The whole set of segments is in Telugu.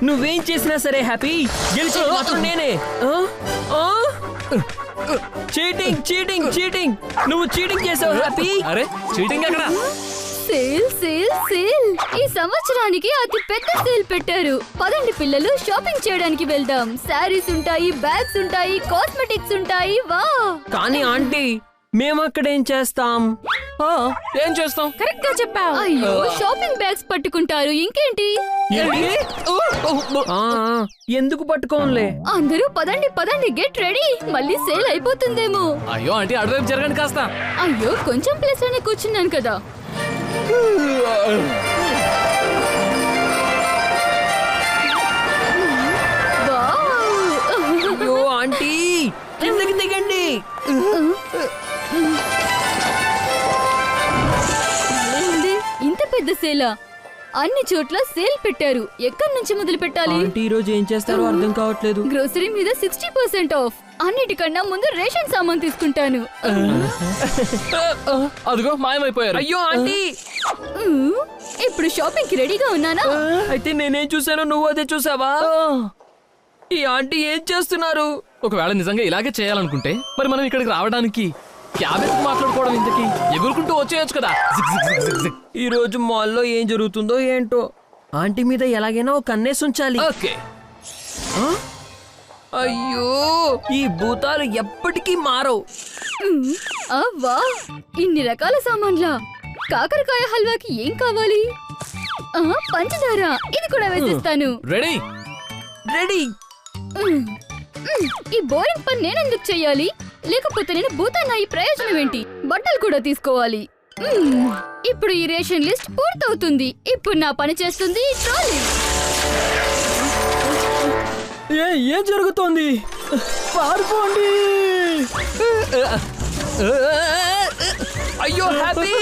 నువ్వేం చేసినా సరే హ్యాపీ, గెలిచేది మాత్రం నేనే. చీటింగ్ చీటింగ్ చీటింగ్, నువ్వు చీటింగ్ చేసావు హ్యాపీ. అరే చీటింగ్ ఎక్కడ? సేల్ సేల్ సేల్, ఈ సంవత్సరానికి అతి పెద్ద సేల్ పెట్టారు. పదండి పిల్లలు, షాపింగ్ చేయడానికి వెళ్దాం. శారీస్ ఉంటాయి, బ్యాగ్స్ ఉంటాయి, కాస్మెటిక్స్ ఉంటాయి. వా! కానీ ఆంటీ, మేము అక్కడ ఏం చేస్తాం? ఏం చేస్తాం? కరెక్ట్ గా చెప్పావు. అయ్యో, షాపింగ్ బ్యాగ్స్ పట్టుకుంటారు, ఇంకేంటి? ఎందుకు పట్టుకోంలే? అందరూ పదండి పదండి, గెట్ రెడీ. మళ్ళీ సేల్ అయిపోతుందేమో. అయ్యో ఆంటీ, అటువైపు జరగండి కాస్త. అయ్యో, కొంచెం ప్లేస్ లోనే కూర్చున్నాను కదా. అయ్యో ఆంటీ, కిందకి దిగండి. ఇంత పెద్ద సేలా? అన్ని చోట్ల సేల్ పెట్టారు. ఎక్కడి నుంచి మొదలు పెట్టాలి? ఆంటీ, ఈ రోజు ఏం చేస్తారో అర్థం కావట్లేదు. గ్రోసరీ మీద 60% ఆఫ్. అన్నిటికన్నా ముందు రేషన్ సామాన్ తీసుకుంటాను. అదిగో మాయమైపోయారు. అయ్యో ఆంటీ, ఇప్పుడు షాపింగ్ కి రెడీగా ఉన్నానా? అయితే నేనేం చూసానో నువ్వు అదే చూసావా? ఈ ఆంటీ ఏం చేస్తున్నారు? ఒకవేళ నిజంగా ఇలాగే చేయాలనుకుంటే మరి మనం ఇక్కడికి రావడానికి క్యాబ్ ఎందుకు మాట్లాడుకోవడం? ఇంతకీ ఎగురుకుంటూ వచ్చేయచ్చు కదా. ఈ రోజు మాల్లో ఏం జరుగుతుందో ఏంటో. ఆంటీ మీద ఎలాగైనా ఒక కన్నేసి ఉంచాలి. ఓకే. అయ్యో, ఈ భూతాలు ఎప్పటికీ మారవు. అవ్వా, ఇన్ని రకాల సామాన్లా? కాకరకాయ హల్వాకి ఏం కావాలి? పంచదార, ఇది కూడా వేసిస్తాను. Ready ready. ఈ బోరింగ్ పని నేనెందుకు చెయ్యాలి? లేకపోతే నేను భూతాన్ని అయ్యి ప్రయోజనం ఏంటి? బట్టలు కూడా తీసుకోవాలి. ఇప్పుడు ఈ రేషన్ లిస్ట్ పూర్తవుతుంది. ఇప్పుడు నా పని చేస్తుంది ఈ ట్రాలీ. ఏం జరుగుతోంది? పారిపోండి. అయ్యో హ్యాపీ,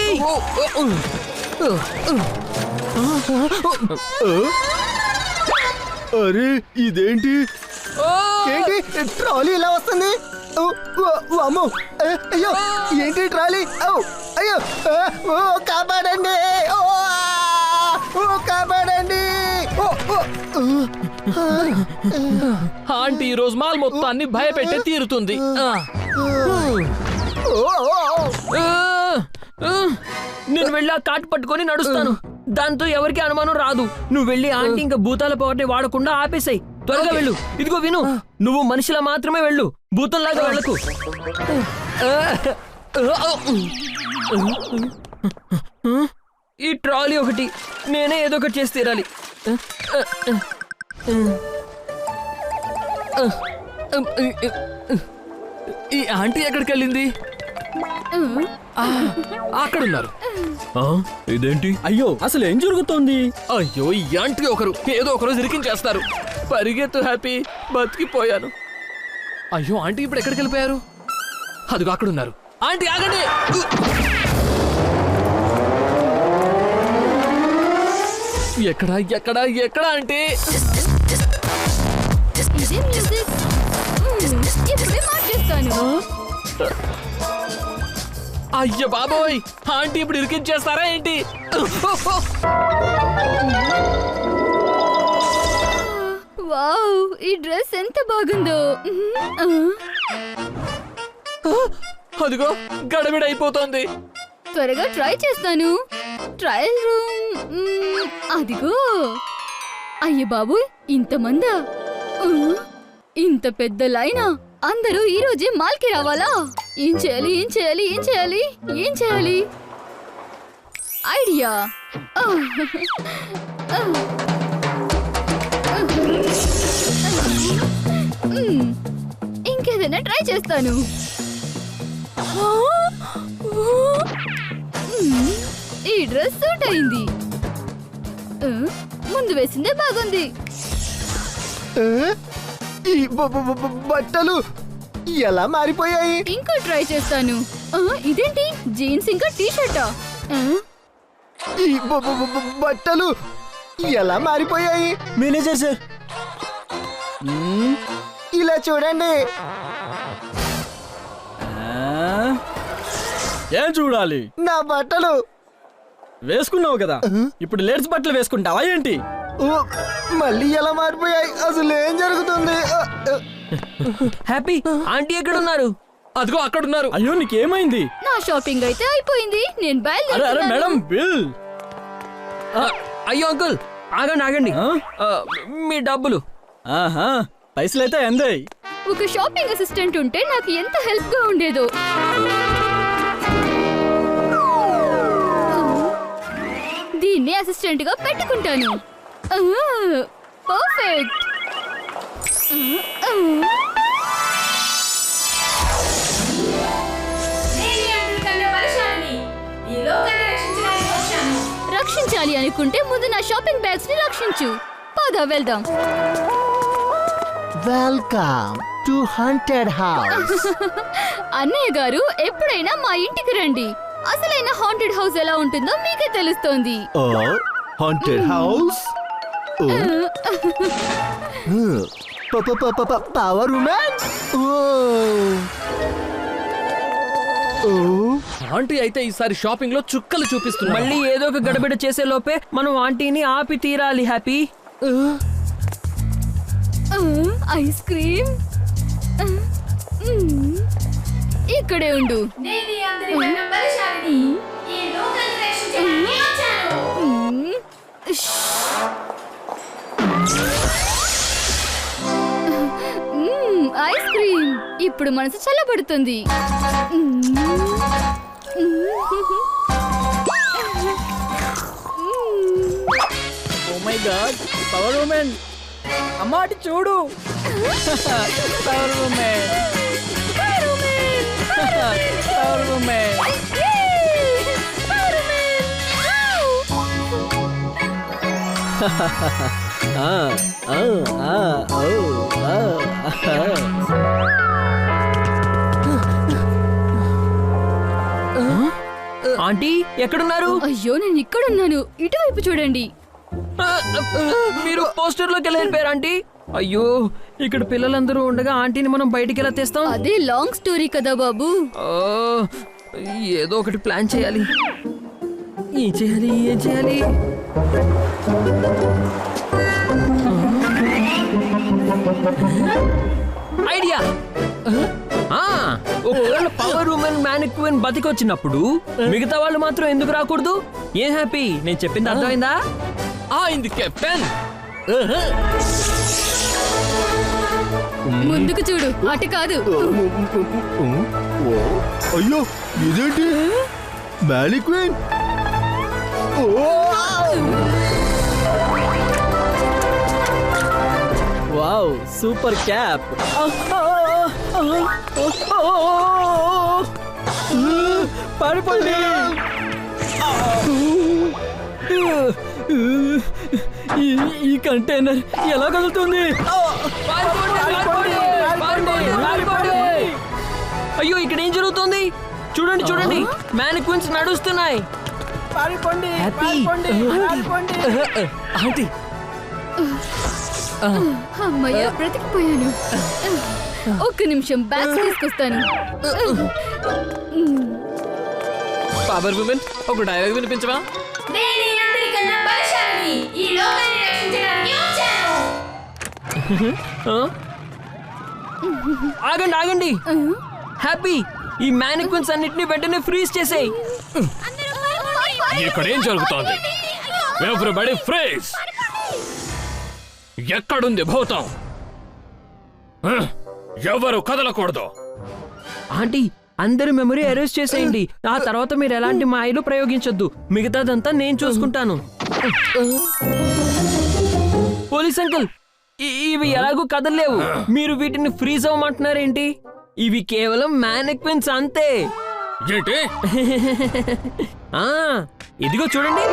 అరే ఇదేంటి? ఏంటి ట్రాలీ ఇలా వస్తుంది? అమ్మో, అయ్యో ఏంటి ట్రాలీ? అయ్యో, కాపాడండి, కాపాడండి. ఆంటీ ఈ రోజు మాల్ మొత్తాన్ని భయపెట్టే తీరుతుంది. నేను వెళ్ళి ఆ కాటు పట్టుకొని నడుస్తాను. దాంతో ఎవరికి అనుమానం రాదు. నువ్వు వెళ్ళి ఆంటీ ఇంకా భూతాల పవర్ని వాడకుండా ఆపేసాయి. త్వరగా వెళ్ళు. ఇదిగో విను, నువ్వు మనిషిలా మాత్రమే వెళ్ళు, భూతంలాగా వెళ్ళకు. ఈ ట్రాలీ ఒకటి, నేనే ఏదో ఒకటి చేసి తీరాలి. ఈ ఆంటీ ఎక్కడికి వెళ్ళింది? అక్కడున్నారు. ఇదేంటి? అయ్యో అసలు ఏం జరుగుతోంది? అయ్యో, ఈ ఆంటీ ఒకరు ఏదో ఒకరోజు ఇరికించేస్తారు. పరిగెత్తు హ్యాపీ, బతికిపోయాను. అయ్యో ఆంటీ ఇప్పుడు ఎక్కడికి వెళ్ళిపోయారు? అదిగో అక్కడున్నారు. ఆంటీ ఆగండి. ఎక్కడా ఎక్కడా ఎక్కడా ఆంటీ? ఇదే మ్యూజిక్. ఇప్పుడే మార్చేస్తాను. అయ్య బాబోయ్, ఆంటీ ఇప్పుడు ఇరికించేస్తారా ఏంటి? వావ్, ఈ డ్రెస్ ఎంత బాగుందో. అదిగో గడబిడైపోతోంది. త్వరగా ట్రై చేస్తాను. ట్రయల్ రూమ్ అదిగో. అయ్య బాబోయ్, ఇంతమందా? ఇంత పెద్ద లైనా? అందరూ ఈ రోజే మాల్కి రావాలా? ఏం చేయాలి ఏం చేయాలి ఏం చేయాలి ఏం చేయాలి? ఐడియా. ఇంకేదైనా ట్రై చేస్తాను. ఈ డ్రెస్ సూట్ అయింది. ముందు వేసిందే బాగుంది. ఈ బట్టలు ఎలా మారిపోయాయి? ఇంకో ట్రై చేస్తాను. ఇదేంటి, జీన్స్ ఇంకా టీ షర్టా? ఈ బట్టలు ఎలా మారిపోయాయి? మేనేజర్ సార్, ఇలా చూడండి. ఏం చూడాలి? నా బట్టలు. వేసుకున్నావు కదా, ఇప్పుడు లేడీస్ బట్టలు వేసుకుంటావా ఏంటి? ఓ, మళ్ళీ ఎలా మారిపోయాయి? అసలు ఏం జరుగుతుంది? హ్యాపీ ఆంటీ ఎక్కడున్నారు? అదిగో అక్కడున్నారు. అయ్యో నీకేమైంది? నా షాపింగ్ అయితే అయిపోయింది, నేను అరే అరే బయలుదేరుతున్నాను. Madam bill. అయ్యో అంకుల్ ఆగండి ఆగండి. ఆ? మీ డబ్బులు. ఆహా, పైసలైతే ఎందాయి. ఒక షాపింగ్ అసిస్టెంట్ ఉంటే నాకు ఎంత హెల్ప్ గా ఉండేదో. దీన్ని అసిస్టెంట్ గా పెట్టుకుంటాను. పర్ఫెక్ట్. రక్షించాలి అనుకుంటే ముందు నా షాపింగ్ బ్యాగ్స్ ని రక్షించు. పద వెళ్దాం. Welcome to haunted house. అన్నయ్య గారు ఎప్పుడైనా మా ఇంటికి రండి. అసలైన హాంటెడ్ హౌస్ ఎలా ఉంటుందో మీకే తెలుస్తోంది. ఓ, haunted house. Power women. Aunty అయితే ఈసారి షాపింగ్ లో చుక్కలు చూపిస్తున్నా. మళ్ళీ ఏదో ఒక గడబిడ చేసే లోపే మనం ఆంటీని ఆపి తీరాలి. హ్యాపీ ఐస్ క్రీమ్ ఇక్కడే ఉండు. ఐస్ క్రీమ్ ఇప్పుడు మనసు చల్లబడుతుంది. Oh my god, power women. అమ్మా అటు చూడు. Power women. Power women. Aunty ఎక్కడున్నారు? అయ్యో నేను ఇక్కడున్నాను, ఇటువైపు చూడండి. మీరు పోస్టర్ లోకి వెళ్ళిపోయారు ఆంటీ. అయ్యో ఇక్కడ పిల్లలందరూ ఉండగా ఆంటీని మనం బయటికి ఎలా తెస్తాం? అదే లాంగ్ స్టోరీ కదా బాబు. ఆ, ఏదో ఒకటి ప్లాన్ చేయాలి. ఏం చేయాలి ఏం చేయాలి? ఐడియా. ఒకవేళ పవర్ ఉమెన్ మ్యానిక్విన్ బతికొచ్చినప్పుడు మిగతా వాళ్ళు మాత్రం ఎందుకు రాకూడదు? ఏం హ్యాపీ, నేను చెప్పింది అర్థమైందా? అయింది కెప్టెన్. ముందుకు చూడు, అటు కాదు. అయ్యో ఇదేంటి? మ్యానిక్విన్. Wow, super cap. పారిపోండి. ఈ కంటైనర్ ఎలా కదులుతుంది? అయ్యో ఇక్కడ ఏం జరుగుతుంది? చూడండి చూడండి, మ్యానిక్విన్స్ నడుస్తున్నాయి. పారిపోండి. హ్యాపీ. ఆంటీ అమ్మయ్య బ్రతికిపోయాను. ఒక్క నిమిషం బ్యాగ్స్ తీసుకొస్తాను. పవర్ ఉమెన్ ఒక డైలాగ్ వినిపించవా? ఆగండి ఆగండి హ్యాపీ, ఈ మ్యానిక్విన్స్ అన్నిటిని వెంటనే ఫ్రీజ్ చేసేయ్. ఇక్కడ ఏం జరుగుతోంది? Everybody freeze. ఎక్కడుంది భూతం? ఎవరు కదలకూడదు. ఆంటీ అందరి మెమరీ అరెస్ట్ చేసేయండి. ఆ తర్వాత మీరు ఎలాంటి మాయలు ప్రయోగించొద్దు. మిగతాదంతా నేను చూసుకుంటాను. పోలీస్ అంకుల్, ఇవి ఎలాగూ కదలలేవు. మీరు వీటిని ఫ్రీజ్ అవ్వమంటున్నారేంటి? ఇవి కేవలం మ్యానిక్విన్స్ అంతే. ఏంటి? ఆ ఇదిగో చూడండి.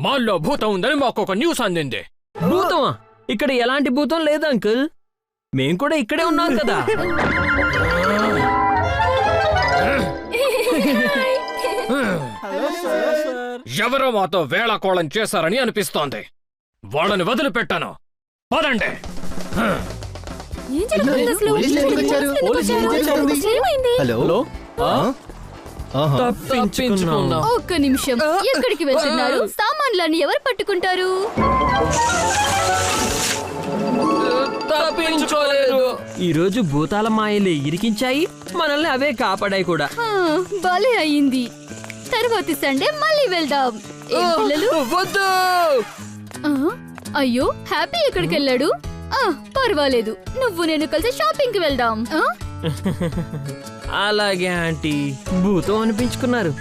మాల్లో భూతం ఉందని మాకు ఒక న్యూస్ అందింది. భూతమా? ఇక్కడ ఎలాంటి భూతం లేదు అంకుల్, మేం కూడా ఇక్కడే ఉన్నాం కదా. ఎవరో మాతో వేళాకోళం చేశారని అనిపిస్తోంది. వాళ్ళని వదిలిపెట్టాను. పదండి. ఏం జరుగుతుంది అసలు? పోలీసులు ఎందుకు వచ్చారు? పోలీసులు ఎందుకు పోలీసులు ఎందుకు వచ్చారు? ఏమైంది? హలో హలో ఆహా. తప్పించుకున్నాం. ఒక్క నిమిషం, ఎక్కడికి వెళ్తున్నారు? సామాన్లన్నీ ఎవరు పట్టుకుంటారు? తప్పించుకోలేదు. ఈ రోజు భూతాల మాయలే ఇరికించాయి, మనల్ని అవే కాపాడాయి కూడా. ఆ, భలే అయింది. తర్వాతి సండే మళ్ళీ వెళ్దాం. ఏం పిల్లలు? వద్దు. ఆ, అయ్యో హ్యాపీ ఎక్కడికి వెళ్ళాడు? పర్వాలేదు, నువ్వు నేను కలిసి షాపింగ్ కి వెళ్దాం. అలాగే ఆంటీ, భూతం అనిపించుకున్నారు.